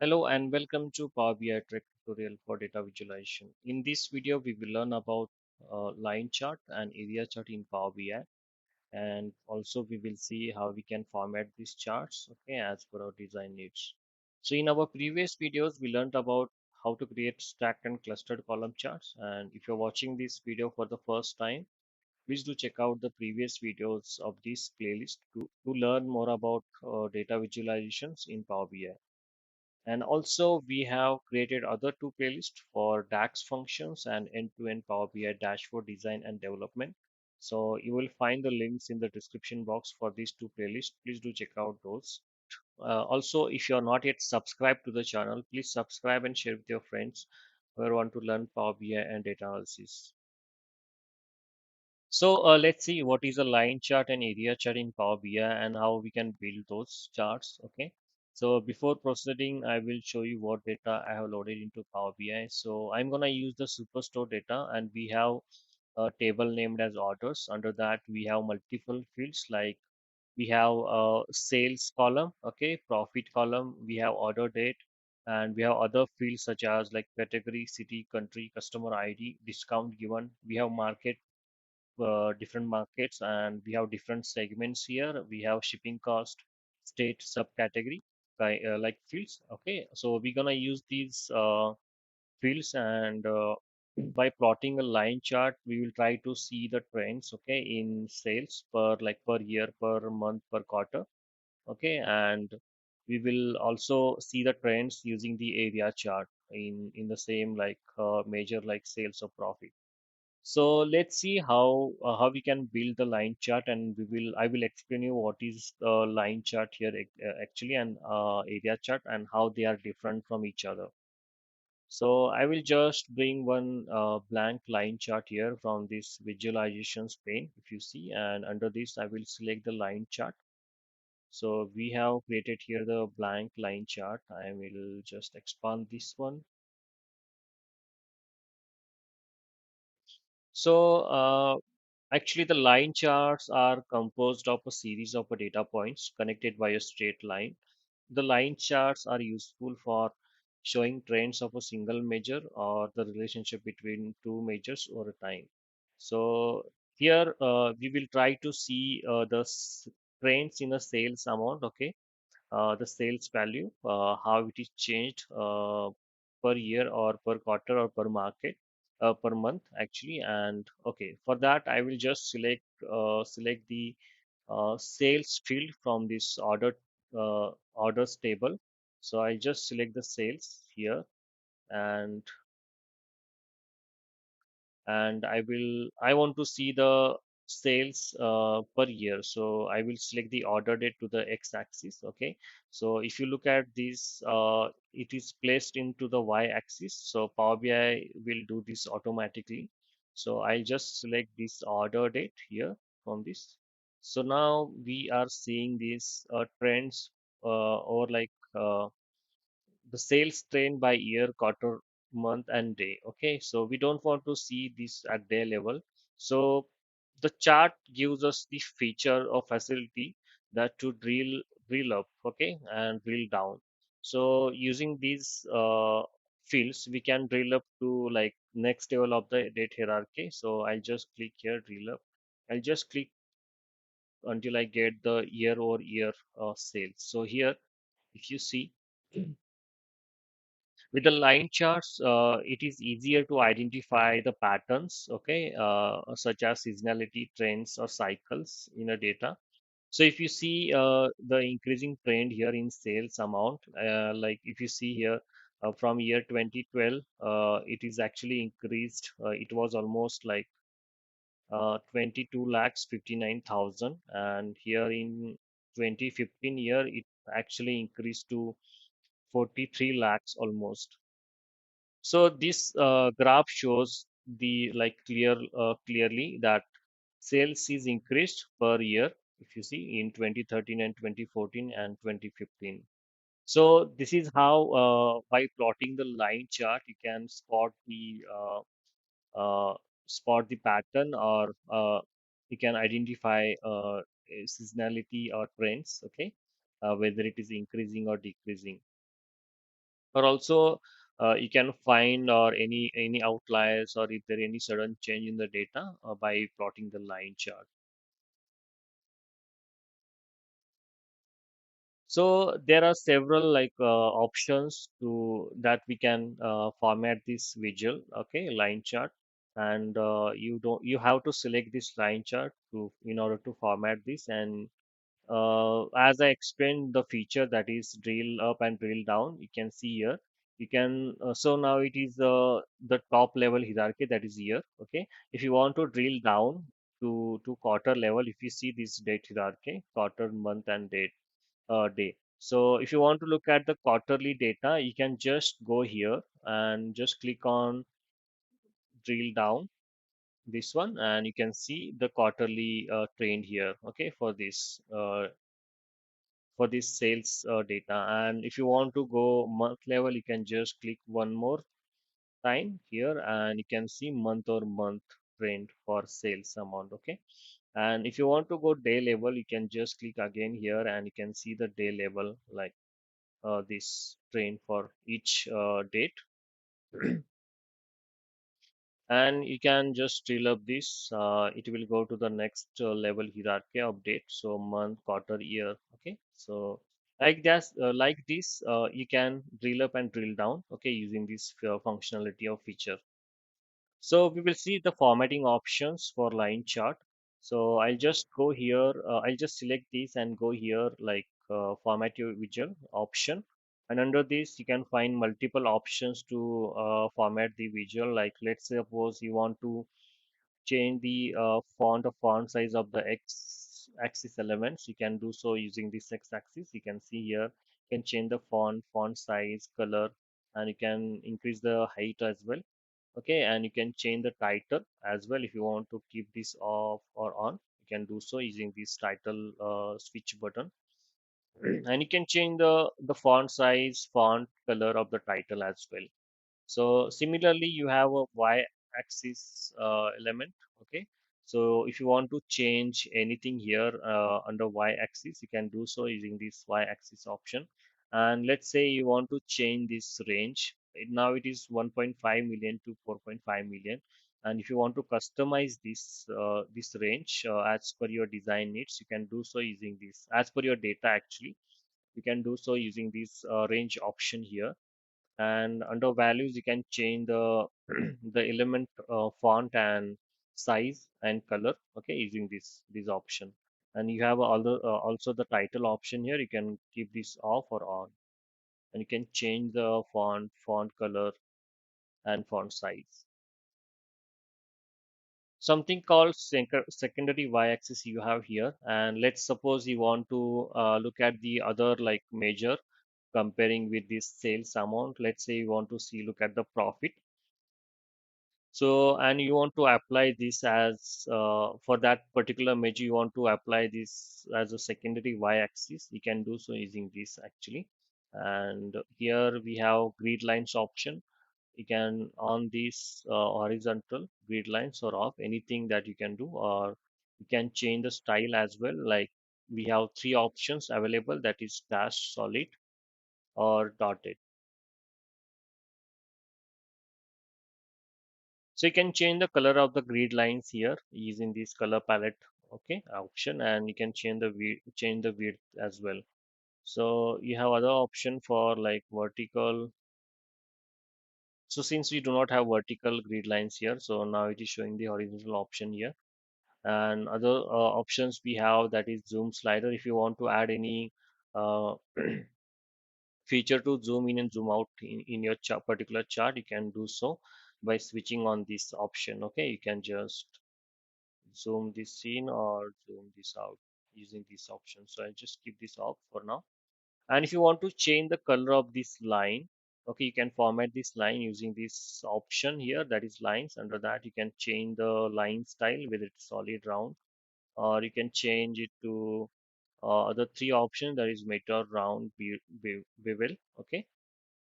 Hello and welcome to PowerBITrek tutorial for data visualization. In this video, we will learn about line chart and area chart in Power BI, and also we will see how we can format these charts, okay, as per our design needs. So in our previous videos, we learned about how to create stacked and clustered column charts. And if you're watching this video for the first time, please do check out the previous videos of this playlist to learn more about data visualizations in Power BI. And also we have created other two playlists for DAX functions and end-to-end Power BI dashboard design and development. So you will find the links in the description box for these two playlists. Please do check out those. Also, if you are not yet subscribed to the channel, please subscribe and share with your friends who want to learn Power BI and data analysis. So let's see what is a line chart and area chart in Power BI and how we can build those charts. Okay. So before proceeding, I will show you what data I have loaded into Power BI. So I'm gonna use the Superstore data, and we have a table named as orders. Under that, we have multiple fields like we have a sales column, okay, profit column, we have order date, and we have other fields such as like category, city, country, customer ID, discount given. We have market different markets, and we have different segments here. We have shipping cost, state, subcategory, like fields. Okay, so we're gonna use these fields, and by plotting a line chart, we will try to see the trends. Okay, in sales per year, per month, per quarter. Okay, and we will also see the trends using the area chart in the same like measure like sales or profit. So let's see how we can build the line chart, and I will explain you what is the line chart here actually, and area chart, and how they are different from each other. So I will just bring one blank line chart here from this visualizations pane, if you see, and under this I will select the line chart. So we have created here the blank line chart. I will just expand this one. So actually, the line charts are composed of a series of data points connected by a straight line. The line charts are useful for showing trends of a single measure or the relationship between two measures over time. So here we will try to see trends in a sales amount, okay, the sales value, how it is changed per year or per quarter or per market, per month actually. And okay, for that I will just select the sales field from this orders table. So I just select the sales here, and I want to see the sales per year. So I will select the order date to the x-axis. Okay. So if you look at this, it is placed into the y-axis. So Power BI will do this automatically. So I'll just select this order date here from this. So now we are seeing these trends or like the sales trend by year, quarter, month, and day. Okay, so we don't want to see this at day level. So the chart gives us the feature or facility that to drill up, okay, and drill down. So using these fields, we can drill up to like next level of the date hierarchy. So I'll just click here, drill up. I'll just click until I get the year over year sales. So here, if you see, with the line charts, it is easier to identify the patterns, okay, such as seasonality, trends, or cycles in a data. So if you see the increasing trend here in sales amount, like if you see here from year 2012, it is actually increased. It was almost like 22 lakhs 59,000, and here in 2015 year, it actually increased to 43 lakhs almost. So this graph shows the like clearly that sales is increased per year. If you see in 2013 and 2014 and 2015. So this is how by plotting the line chart you can uh, spot the pattern, or you can identify a seasonality or trends. Okay, whether it is increasing or decreasing. or also you can find or any outliers or if there any sudden change in the data by plotting the line chart. So there are several like options to that we can format this visual, okay, line chart, and you have to select this line chart to in order to format this. And as I explained, the feature that is drill up and drill down, you can see here. You can so now it is the top level hierarchy that is here. Okay, if you want to drill down to quarter level, if you see this date hierarchy, quarter, month, and day. So if you want to look at the quarterly data, you can just go here and just click on drill down this one, and you can see the quarterly trend here. Okay, for this sales data. And if you want to go month level, you can just click one more time here, and you can see month or month trend for sales amount. Okay, and if you want to go day level, you can just click again here, and you can see the day level like this train for each date. And you can just drill up this, it will go to the next level hierarchy update, so month, quarter, year. Okay, so like this you can drill up and drill down, okay, using this functionality of feature. So we will see the formatting options for line chart. So I'll just go here, I'll just select this and go here like format your visual option. And under this, you can find multiple options to format the visual. Like let's suppose you want to change the font size of the x axis elements. You can do so using this x axis. You can see here, you can change the font size, color, and you can increase the height as well. Okay, and you can change the title as well. If you want to keep this off or on, you can do so using this title switch button. And you can change the font size, font color of the title as well. So similarly, you have a y-axis element. Okay. So if you want to change anything here under y-axis, you can do so using this y-axis option. And let's say you want to change this range. Now it is 1.5 million to 4.5 million. And if you want to customize this range as per your design needs, you can do so using this as per your data actually. You can do so using this range option here. And under values you can change the the element font and size and color, okay, using this option. And you have also the title option here. You can keep this off or on, and you can change the font color and font size. Something called secondary y-axis you have here. And let's suppose you want to look at the other like measure comparing with this sales amount. Let's say you want to see look at the profit. So, and you want to apply this as for that particular measure, you want to apply this as a secondary y-axis. You can do so using this actually. And here we have grid lines option. You can on this horizontal grid lines or off anything that you can do, or you can change the style as well. Like we have three options available, that is dash, solid, or dotted. So you can change the color of the grid lines here using this color palette, okay, option, and you can change the width as well. So you have other option for like vertical. So since we do not have vertical grid lines here, so now it is showing the horizontal option here. And other options we have, that is zoom slider. If you want to add any uh, feature to zoom in and zoom out in your particular chart, you can do so by switching on this option. Okay, you can just zoom this in or zoom this out using this option. So I'll just keep this off for now. And if you want to change the color of this line, okay, you can format this line using this option here, that is lines. Under that, you can change the line style, whether it's solid, round, or you can change it to other three options, that is meter, round, bevel. Okay,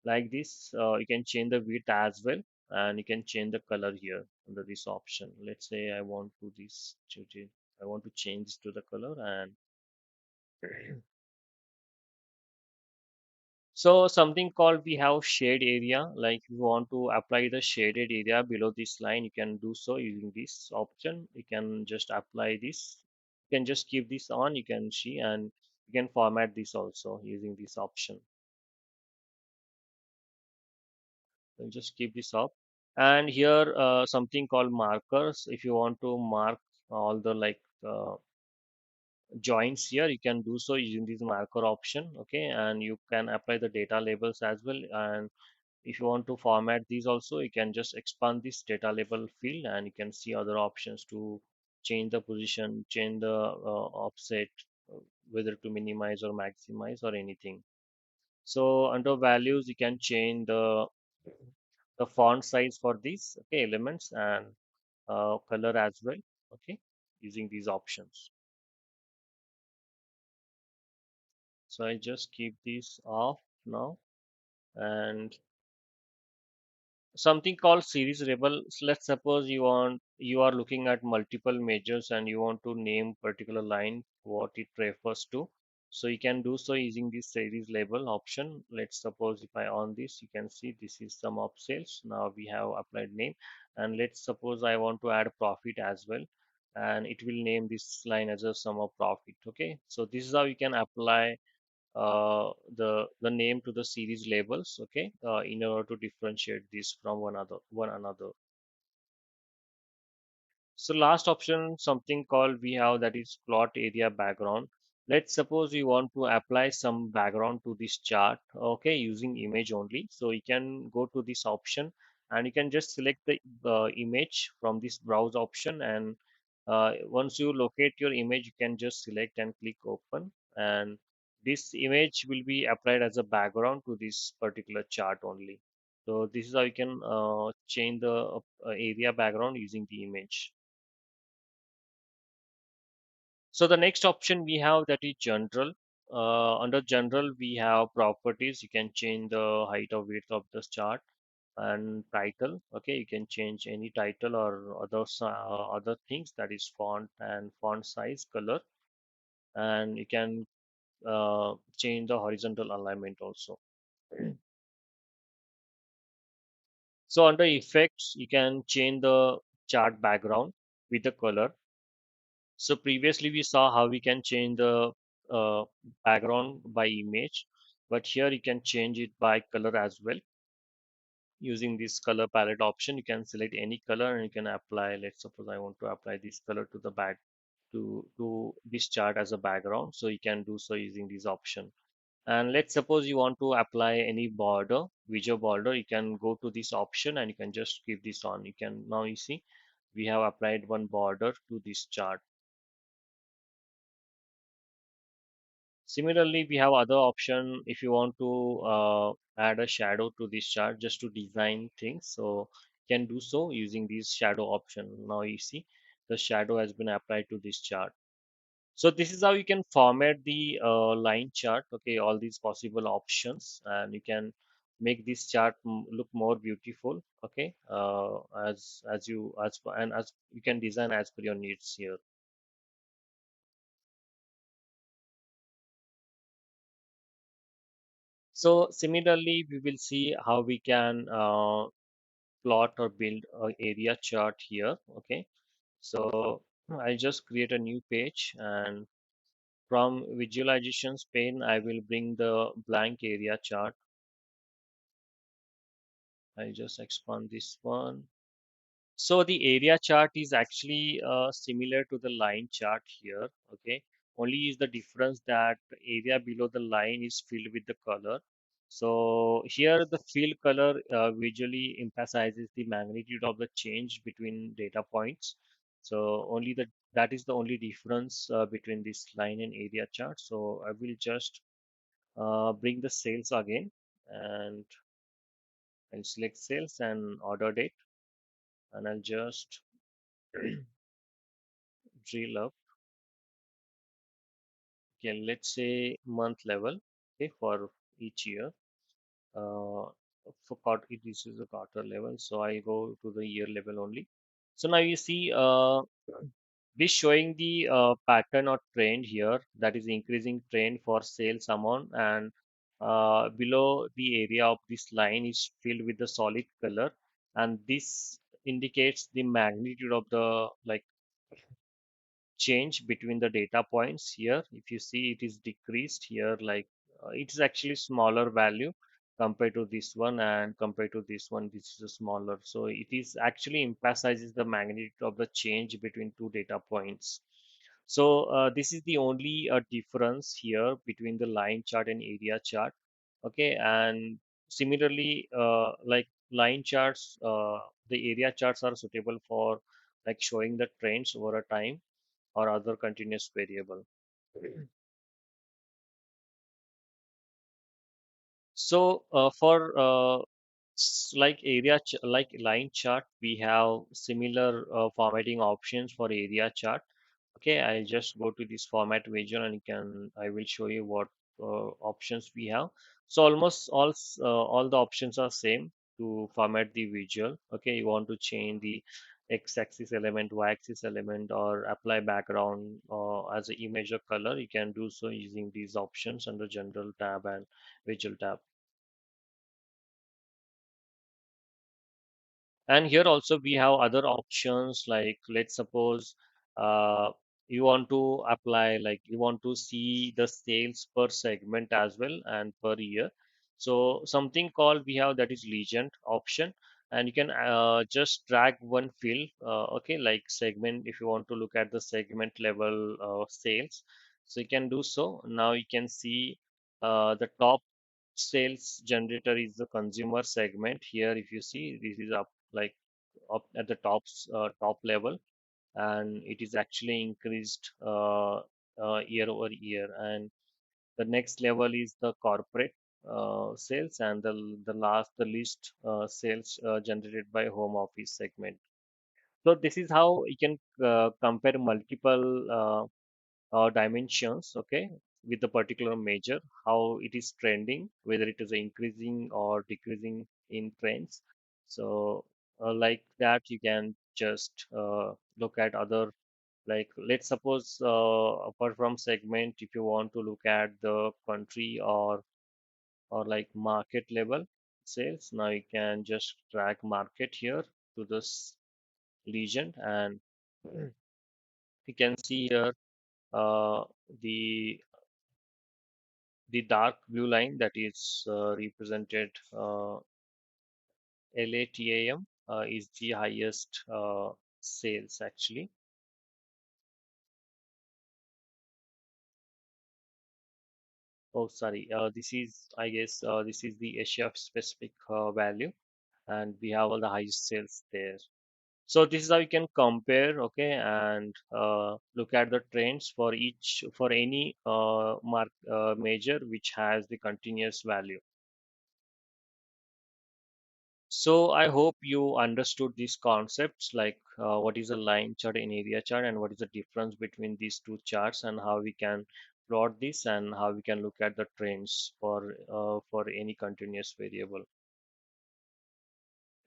like this, you can change the width as well, and you can change the color here under this option. Let's say I want to this I want to change this to the color, and So something called we have shade area, like if you want to apply the shaded area below this line, you can do so using this option. You can just apply this. You can just keep this on, you can see, and you can format this also using this option. So just keep this up. And here something called markers. If you want to mark all the like joins here, you can do so using this marker option. Okay, and you can apply the data labels as well. And if you want to format these also, you can just expand this data label field and you can see other options to change the position, change the offset, whether to minimize or maximize or anything. So under values, you can change the font size for these okay elements and color as well. Okay, using these options. So I just keep these off now and something called series label. So let's suppose you are looking at multiple measures and you want to name particular line what it refers to. So you can do so using this series label option. Let's suppose if I on this, you can see this is sum of sales. Now we have applied name, and let's suppose I want to add profit as well, and it will name this line as a sum of profit. Okay, so this is how you can apply the name to the series labels, okay, in order to differentiate this from one another. So last option, something called we have that is plot area background. Let's suppose you want to apply some background to this chart, okay, using image only. So you can go to this option and you can just select the image from this browse option. And once you locate your image, you can just select and click open. And this image will be applied as a background to this particular chart only. So this is how you can change the area background using the image. So the next option we have that is general. Under general, we have properties. You can change the height or width of the chart and title. Okay, you can change any title or other things that is font and font size, color, and you can change the horizontal alignment also. So under effects, you can change the chart background with the color. So previously we saw how we can change the uh, background by image, but here you can change it by color as well. Using this color palette option, you can select any color and you can apply. Let's suppose I want to apply this color to the back to this chart as a background. So you can do so using this option. And let's suppose you want to apply any border, visual border, you can go to this option and you can just keep this on. You can now you see we have applied one border to this chart. Similarly, we have other option if you want to add a shadow to this chart just to design things. So you can do so using this shadow option. Now you see the shadow has been applied to this chart. So this is how you can format the line chart. Okay, all these possible options, and you can make this chart look more beautiful. Okay, as you as and as you can design as per your needs here. So similarly, we will see how we can plot or build a area chart here. Okay, so I'll just create a new page and from visualizations pane, I will bring the blank area chart. I'll just expand this one. So the area chart is actually similar to the line chart here. Okay, only is the difference that the area below the line is filled with the color. So here the fill color visually emphasizes the magnitude of the change between data points. So only the that is the only difference between this line and area chart. So I will just bring the sales again and I'll select sales and order date and I'll just drill up. Okay, let's say month level. Okay, for each year. Uh, for quarter, this is a quarter level, so I go to the year level only. So now you see this showing the pattern or trend here that is increasing trend for sales amount and below the area of this line is filled with the solid color, and this indicates the magnitude of the like change between the data points. Here if you see, it is decreased here, it is actually smaller value compared to this one, and compared to this one this is a smaller, so it is actually emphasizes the magnitude of the change between two data points. So this is the only difference here between the line chart and area chart. Okay, and similarly, like line charts, the area charts are suitable for like showing the trends over a time or other continuous variable. So for like like line chart, we have similar formatting options for area chart. Okay, I'll just go to this format region and I will show you what options we have. So almost all the options are same to format the visual. Okay, you want to change the x-axis element, y-axis element, or apply background as an image or color. You can do so using these options under General tab and Visual tab. And here also we have other options, like let's suppose uh, you want to apply, like you want to see the sales per segment as well and per year. So something called we have that is legend option, and you can just drag one field. Okay, like segment, if you want to look at the segment level sales, so you can do so. Now you can see the top sales generator is the consumer segment. Here if you see, this is up like up at the top level, and it is actually increased year over year. And the next level is the corporate sales, and the least sales generated by home office segment. So this is how you can compare multiple dimensions, okay, with the particular measure, how it is trending, whether it is increasing or decreasing in trends. So like that, you can just look at other, like let's suppose apart from segment, if you want to look at the country or like market level sales, now you can just drag market here to this legend, and you can see here uh, the the dark blue line that is represented LATAM is the highest sales actually. Oh, sorry. This is, I guess, this is the Asia specific value, and we have all the highest sales there. So this is how you can compare, okay, and look at the trends for for any major which has the continuous value. So I hope you understood these concepts, like what is a line chart and area chart, and what is the difference between these two charts, and how we can plot this, and how we can look at the trends for any continuous variable.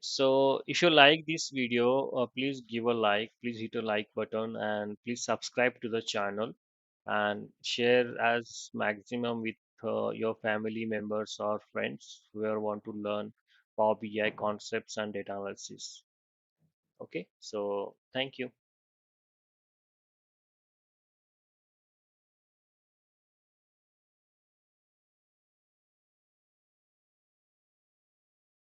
So if you like this video, please give a like, please hit a like button, and please subscribe to the channel and share as maximum with your family members or friends who are want to learn Power BI concepts and data analysis. Okay, so thank you.